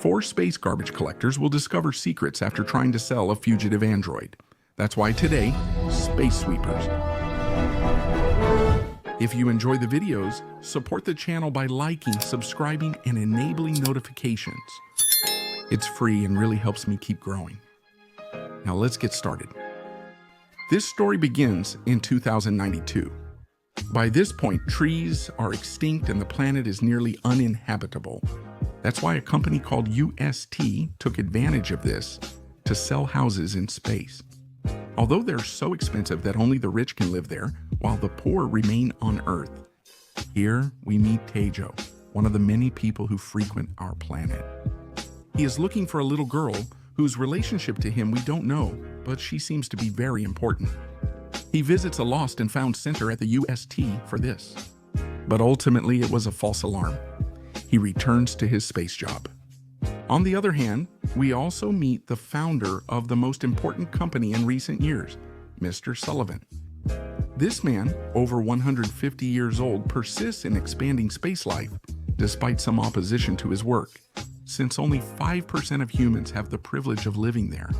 4 space garbage collectors will discover secrets after trying to sell a fugitive android. That's why today, Space Sweepers. If you enjoy the videos, support the channel by liking, subscribing, and enabling notifications. It's free and really helps me keep growing. Now let's get started. This story begins in 2092. By this point, trees are extinct and the planet is nearly uninhabitable. That's why a company called UST took advantage of this to sell houses in space. Although they're so expensive that only the rich can live there, while the poor remain on Earth. Here we meet Tejo, one of the many people who frequent our planet. He is looking for a little girl whose relationship to him we don't know, but she seems to be very important. He visits a lost and found center at the UST for this. But ultimately it was a false alarm. He returns to his space job. On the other hand, we also meet the founder of the most important company in recent years, Mr. Sullivan. This man, over 150 years old, persists in expanding space life despite some opposition to his work, since only 5% of humans have the privilege of living there.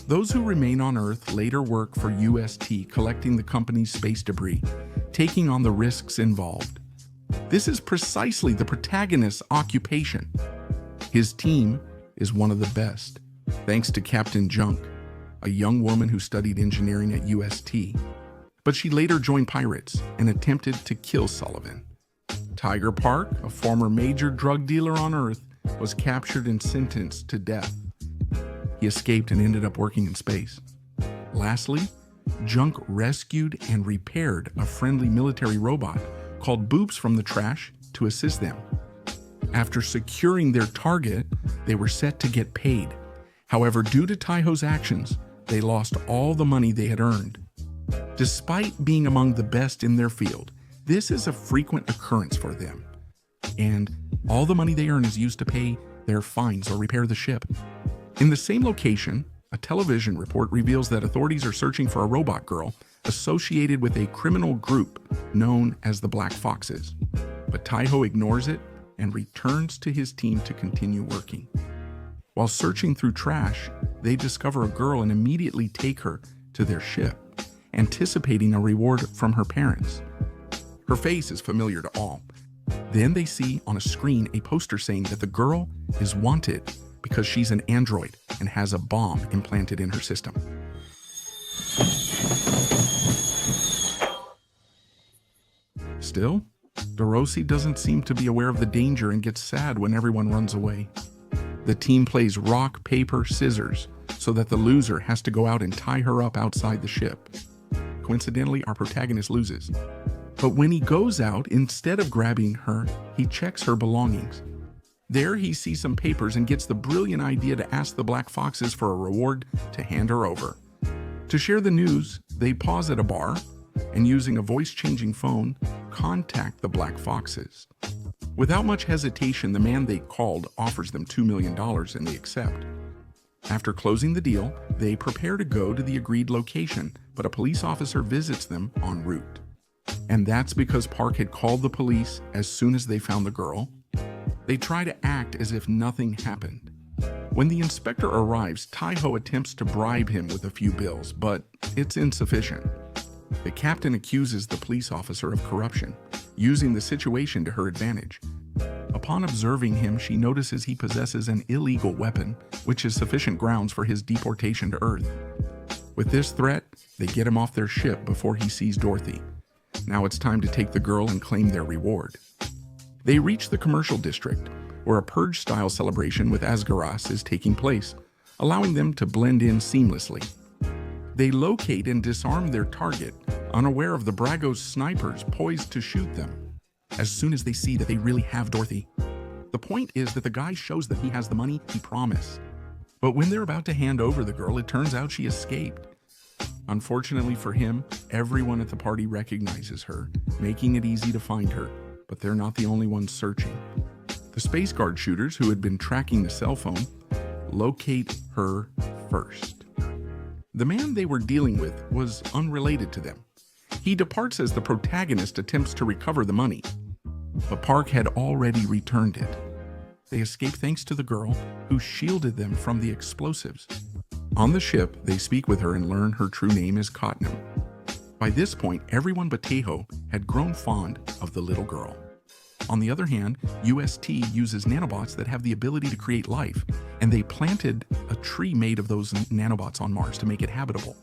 Those who remain on Earth later work for UST, collecting the company's space debris, taking on the risks involved. This is precisely the protagonist's occupation. His team is one of the best, thanks to Captain Junk, a young woman who studied engineering at UST. But she later joined pirates and attempted to kill Sullivan. Tiger Park, a former major drug dealer on Earth, was captured and sentenced to death. He escaped and ended up working in space. Lastly, Junk rescued and repaired a friendly military robot called Boobs from the trash to assist them. After securing their target, they were set to get paid. However, due to Tejo's actions, they lost all the money they had earned. Despite being among the best in their field, this is a frequent occurrence for them. And all the money they earn is used to pay their fines or repair the ship. In the same location, a television report reveals that authorities are searching for a robot girl associated with a criminal group known as the Black Foxes. But Tejo ignores it and returns to his team to continue working. While searching through trash, they discover a girl and immediately take her to their ship, anticipating a reward from her parents. Her face is familiar to all. Then they see on a screen a poster saying that the girl is wanted because she's an android and has a bomb implanted in her system. Still, Dorothy doesn't seem to be aware of the danger and gets sad when everyone runs away. The team plays rock, paper, scissors so that the loser has to go out and tie her up outside the ship. Coincidentally, our protagonist loses. But when he goes out, instead of grabbing her, he checks her belongings. There he sees some papers and gets the brilliant idea to ask the Black Foxes for a reward to hand her over. To share the news, they pause at a bar and, using a voice-changing phone, contact the Black Foxes. Without much hesitation, the man they called offers them $2 million and they accept. After closing the deal, they prepare to go to the agreed location, but a police officer visits them en route. And that's because Park had called the police as soon as they found the girl. They try to act as if nothing happened. When the inspector arrives, Tejo attempts to bribe him with a few bills, but it's insufficient. The captain accuses the police officer of corruption, using the situation to her advantage. Upon observing him, she notices he possesses an illegal weapon, which is sufficient grounds for his deportation to Earth. With this threat, they get him off their ship before he sees Dorothy. Now it's time to take the girl and claim their reward. They reach the commercial district, where a purge-style celebration with Asgaras is taking place, allowing them to blend in seamlessly. They locate and disarm their target, unaware of the Bragos snipers poised to shoot them, as soon as they see that they really have Dorothy. The point is that the guy shows that he has the money he promised. But when they're about to hand over the girl, it turns out she escaped. Unfortunately for him, everyone at the party recognizes her, making it easy to find her, but they're not the only ones searching. The Space Guard shooters, who had been tracking the cell phone, locate her first. The man they were dealing with was unrelated to them. He departs as the protagonist attempts to recover the money, but Park had already returned it. They escape thanks to the girl who shielded them from the explosives. On the ship, they speak with her and learn her true name is Kotnim. By this point, everyone but Tejo had grown fond of the little girl. On the other hand, UST uses nanobots that have the ability to create life, and they planted a tree made of those nanobots on Mars to make it habitable.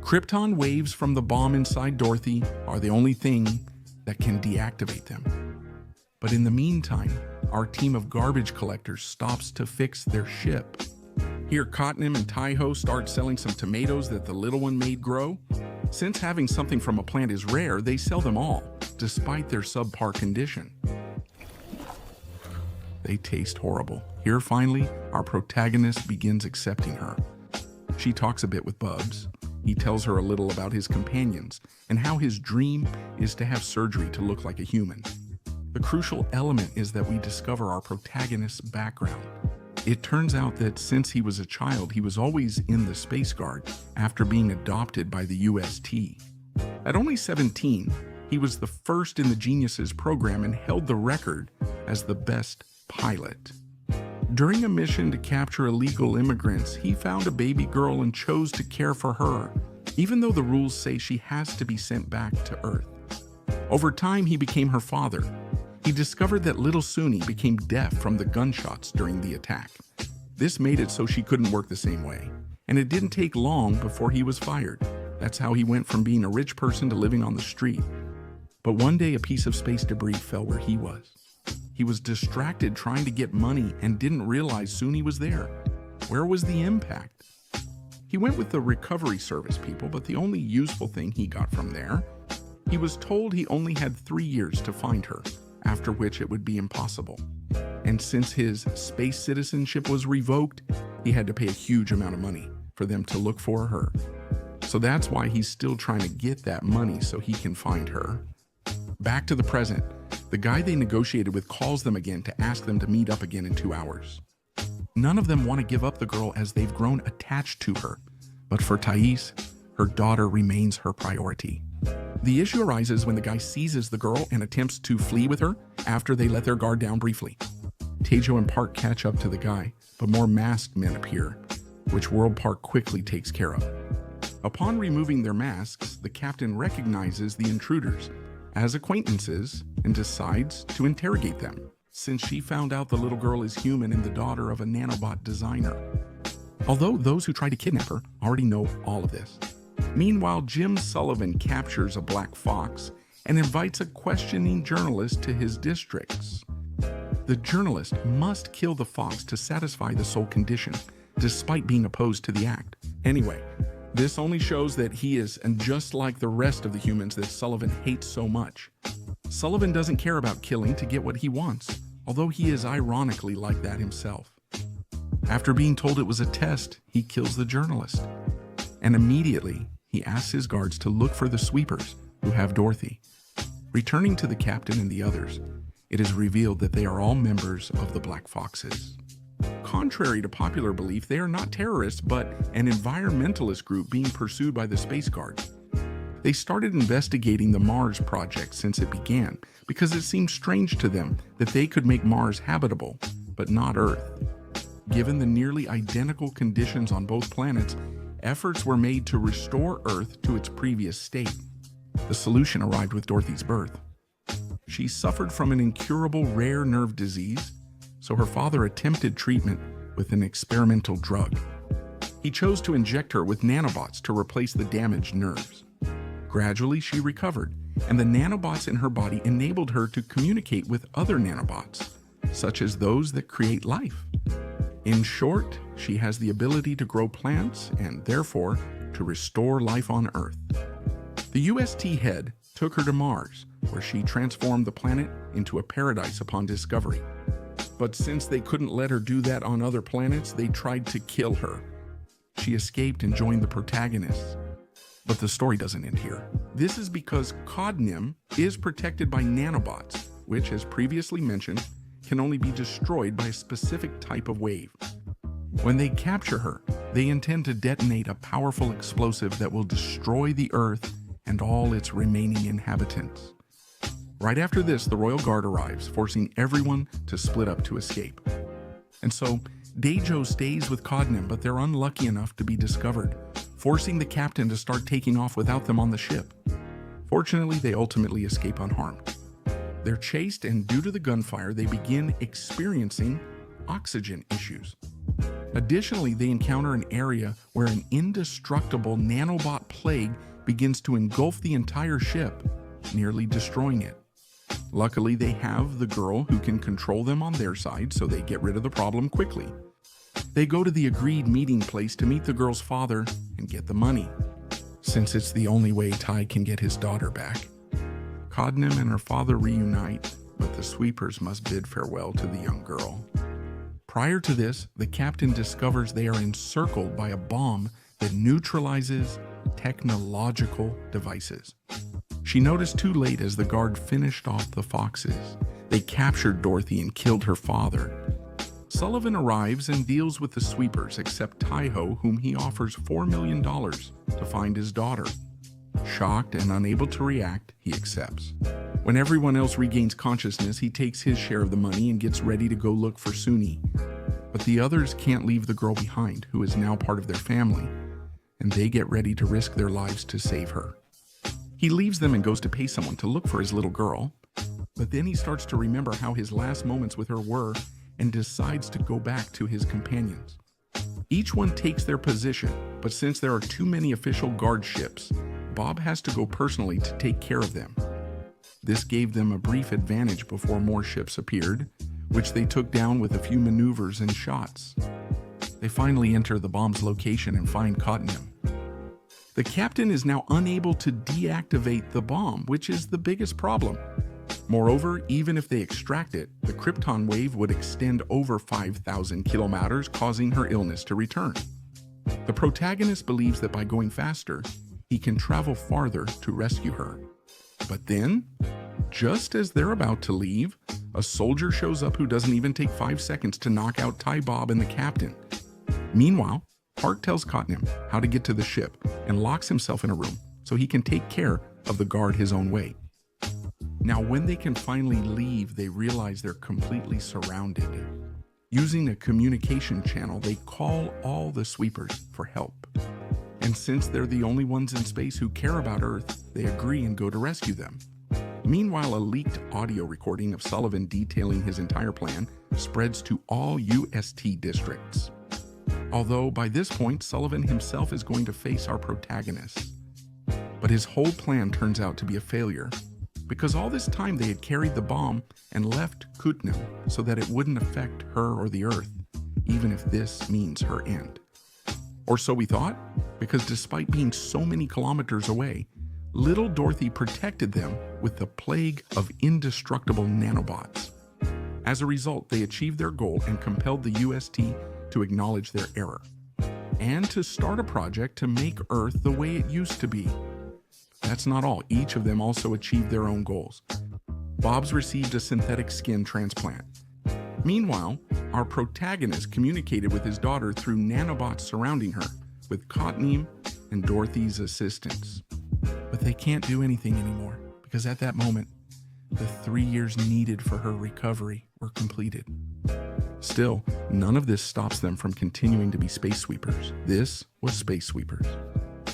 Krypton waves from the bomb inside Dorothy are the only thing that can deactivate them. But in the meantime, our team of garbage collectors stops to fix their ship. Here, Kotnim and Tejo start selling some tomatoes that the little one made grow. Since having something from a plant is rare, they sell them all, despite their subpar condition. They taste horrible. Here, finally, our protagonist begins accepting her. She talks a bit with Bubs. He tells her a little about his companions and how his dream is to have surgery to look like a human. The crucial element is that we discover our protagonist's background. It turns out that since he was a child, he was always in the Space Guard after being adopted by the UST. At only 17, he was the first in the Geniuses program and held the record as the best pilot. During a mission to capture illegal immigrants, he found a baby girl and chose to care for her, even though the rules say she has to be sent back to Earth. Over time, he became her father. He discovered that little Suni became deaf from the gunshots during the attack. This made it so she couldn't work the same way, and it didn't take long before he was fired. That's how he went from being a rich person to living on the street. But one day, a piece of space debris fell where he was. He was distracted trying to get money and didn't realize Suni was there. Where was the impact? He went with the recovery service people, but the only useful thing he got from there, he was told he only had 3 years to find her, after which it would be impossible. And since his space citizenship was revoked, he had to pay a huge amount of money for them to look for her. So that's why he's still trying to get that money so he can find her. Back to the present, the guy they negotiated with calls them again to ask them to meet up again in 2 hours. None of them want to give up the girl as they've grown attached to her. But for Thais, her daughter remains her priority. The issue arises when the guy seizes the girl and attempts to flee with her after they let their guard down briefly. Tejo and Park catch up to the guy, but more masked men appear, which World Park quickly takes care of. Upon removing their masks, the captain recognizes the intruders as acquaintances and decides to interrogate them, since she found out the little girl is human and the daughter of a nanobot designer. Although those who try to kidnap her already know all of this. Meanwhile, Jim Sullivan captures a black fox and invites a questioning journalist to his districts. The journalist must kill the fox to satisfy the soul condition, despite being opposed to the act. Anyway, this only shows that he is just like the rest of the humans that Sullivan hates so much. Sullivan doesn't care about killing to get what he wants, although he is ironically like that himself. After being told it was a test, he kills the journalist. And immediately, he asks his guards to look for the sweepers who have Dorothy. Returning to the captain and the others, it is revealed that they are all members of the Black Foxes. Contrary to popular belief, they are not terrorists, but an environmentalist group being pursued by the Space Guard. They started investigating the Mars project since it began, because it seemed strange to them that they could make Mars habitable, but not Earth. Given the nearly identical conditions on both planets, efforts were made to restore Earth to its previous state. The solution arrived with Dorothy's birth. She suffered from an incurable rare nerve disease, so her father attempted treatment with an experimental drug. He chose to inject her with nanobots to replace the damaged nerves. Gradually, she recovered, and the nanobots in her body enabled her to communicate with other nanobots, such as those that create life. In short, she has the ability to grow plants and therefore to restore life on Earth. The UST head took her to Mars, where she transformed the planet into a paradise upon discovery. But since they couldn't let her do that on other planets, they tried to kill her. She escaped and joined the Protagonists. But the story doesn't end here. This is because Kotnim is protected by nanobots, which, as previously mentioned, can only be destroyed by a specific type of wave. When they capture her, they intend to detonate a powerful explosive that will destroy the Earth and all its remaining inhabitants. Right after this, the Royal Guard arrives, forcing everyone to split up to escape. And so Tejo stays with Kotnim, but they're unlucky enough to be discovered, forcing the captain to start taking off without them on the ship. Fortunately, they ultimately escape unharmed. They're chased, and due to the gunfire, they begin experiencing oxygen issues. Additionally, they encounter an area where an indestructible nanobot plague begins to engulf the entire ship, nearly destroying it. Luckily, they have the girl who can control them on their side, so they get rid of the problem quickly. They go to the agreed meeting place to meet the girl's father and get the money, since it's the only way Ty can get his daughter back. Kotnim and her father reunite, but the sweepers must bid farewell to the young girl. Prior to this, the captain discovers they are encircled by a bomb that neutralizes technological devices. She noticed too late as the guard finished off the foxes. They captured Dorothy and killed her father. Sullivan arrives and deals with the sweepers, except Tejo, whom he offers $4 million to find his daughter. Shocked and unable to react, he accepts. When everyone else regains consciousness, he takes his share of the money and gets ready to go look for Suni. But the others can't leave the girl behind, who is now part of their family, and they get ready to risk their lives to save her. He leaves them and goes to pay someone to look for his little girl, but then he starts to remember how his last moments with her were and decides to go back to his companions. Each one takes their position, but since there are too many official guard ships, Bob has to go personally to take care of them. This gave them a brief advantage before more ships appeared, which they took down with a few maneuvers and shots. They finally enter the bomb's location and find Kotnim. The captain is now unable to deactivate the bomb, which is the biggest problem. Moreover, even if they extract it, the Krypton wave would extend over 5,000 kilometers, causing her illness to return. The protagonist believes that by going faster, he can travel farther to rescue her. But then, just as they're about to leave, a soldier shows up who doesn't even take 5 seconds to knock out Ty, Bob, and the captain. Meanwhile, Park tells Kotnim how to get to the ship and locks himself in a room so he can take care of the guard his own way. Now, when they can finally leave, they realize they're completely surrounded. Using a communication channel, they call all the sweepers for help. And since they're the only ones in space who care about Earth, they agree and go to rescue them. Meanwhile, a leaked audio recording of Sullivan detailing his entire plan spreads to all UST districts. Although by this point, Sullivan himself is going to face our protagonists. But his whole plan turns out to be a failure, because all this time they had carried the bomb and left Kotnim so that it wouldn't affect her or the Earth, even if this means her end. Or so we thought, because despite being so many kilometers away, little Dorothy protected them with the plague of indestructible nanobots. As a result, they achieved their goal and compelled the UST to acknowledge their error, and to start a project to make Earth the way it used to be. That's not all. Each of them also achieved their own goals. Bob's received a synthetic skin transplant. Meanwhile, our protagonist communicated with his daughter through nanobots surrounding her, with Kotnim and Dorothy's assistance. But they can't do anything anymore, because at that moment, the 3 years needed for her recovery were completed. Still, none of this stops them from continuing to be space sweepers. This was Space Sweepers.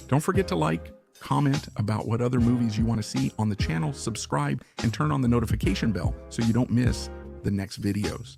Don't forget to like, comment about what other movies you want to see on the channel, subscribe, and turn on the notification bell so you don't miss the next videos.